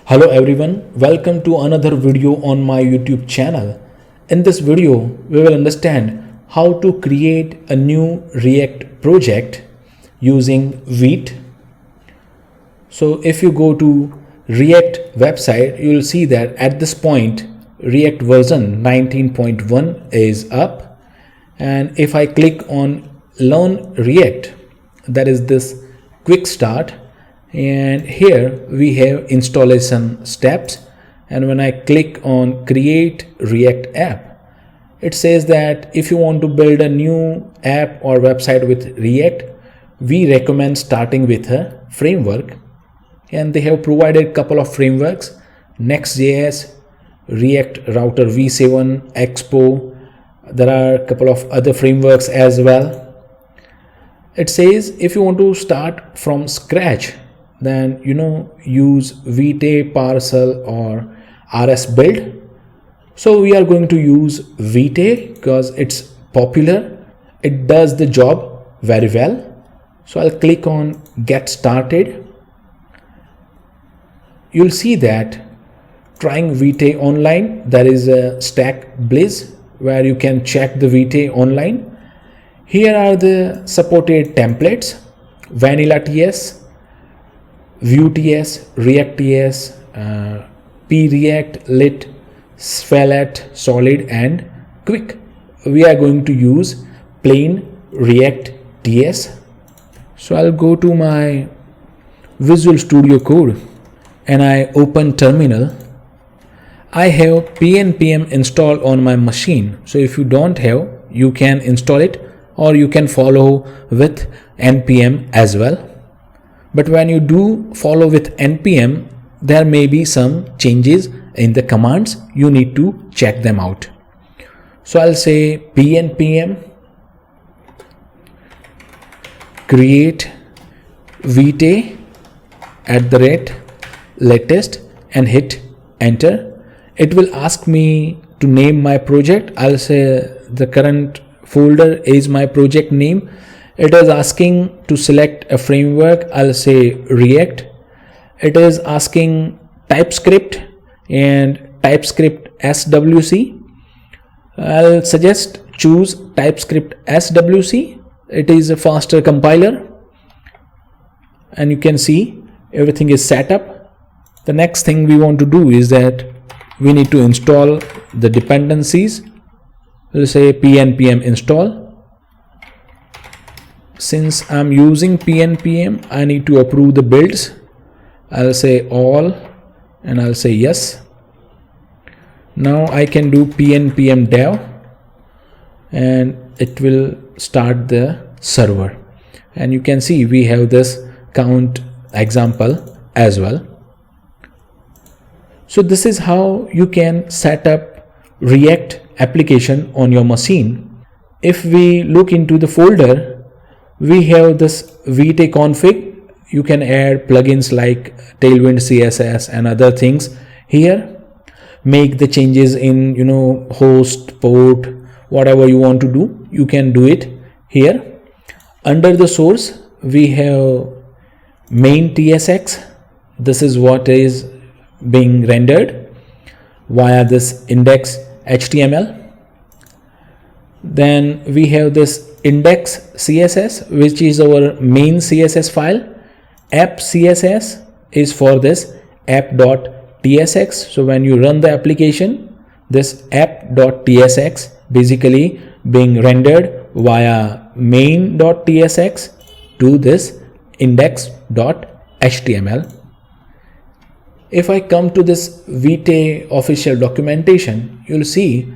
Hello everyone, welcome to another video on my YouTube channel. In this video, we will understand how to create a new React project using Vite. So if you go to React website, you will see that at this point, React version 19.1 is up. And if I click on Learn React, that is this quick start. And here we have installation steps, and when I click on create React app, it says that if you want to build a new app or website with React, we recommend starting with a framework, and they have provided a couple of frameworks: Next.js, React Router v7, Expo. There are a couple of other frameworks as well. It says if you want to start from scratch, then use Vite parcel or RS build. So we are going to use Vite because it's popular, it does the job very well. So I'll click on get started. You'll see that trying Vite online, there is a stack Blizz where you can check the Vite online. Here are the supported templates: Vanilla.ts, Vue.ts, React.ts, Preact, Lit, Svelte, Solid and Quick. We are going to use plain React.ts. So I'll go to my Visual Studio Code and I open terminal. I have pnpm installed on my machine. So if you don't have, you can install it, or you can follow with npm as well. But when you do follow with npm, there may be some changes in the commands. You need to check them out. So I'll say pnpm create Vite @latest and hit enter. It will ask me to name my project. I'll say the current folder is my project name. It is asking to select a framework. I'll say React. It is asking TypeScript and TypeScript SWC. I'll suggest choose TypeScript SWC. It is a faster compiler, and you can see everything is set up. The next thing we want to do is that we need to install the dependencies. We'll say pnpm install. Since I'm using pnpm, I need to approve the builds. I'll say all and I'll say yes. Now I can do pnpm dev and it will start the server, and you can see we have this count example as well. So this is how you can set up React application on your machine. If we look into the folder, we have this Vite config. You can add plugins like Tailwind CSS and other things here. Make the changes in host, port, whatever you want to do, you can do it here. Under the source, we have main TSX. This is what is being rendered via this index HTML. Then we have this index CSS, which is our main CSS file. App CSS is for this app.tsx. So when you run the application, this app.tsx basically being rendered via main.tsx to this index.html. If I come to this Vite official documentation, you'll see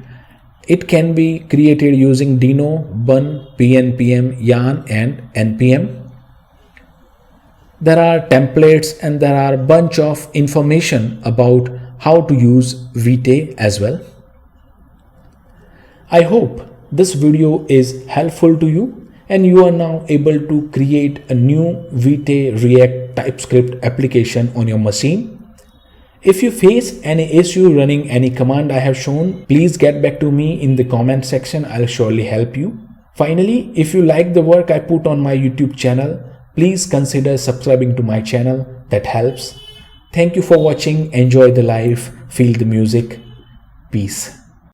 it can be created using Dino, Bun, pnpm, yarn and npm. There are templates and there are a bunch of information about how to use Vite as well. I hope this video is helpful to you and you are now able to create a new Vite React TypeScript application on your machine. If you face any issue running any command I have shown, please get back to me in the comment section. I'll surely help you. Finally, if you like the work I put on my YouTube channel, please consider subscribing to my channel. That helps. Thank you for watching. Enjoy the life, feel the music. Peace.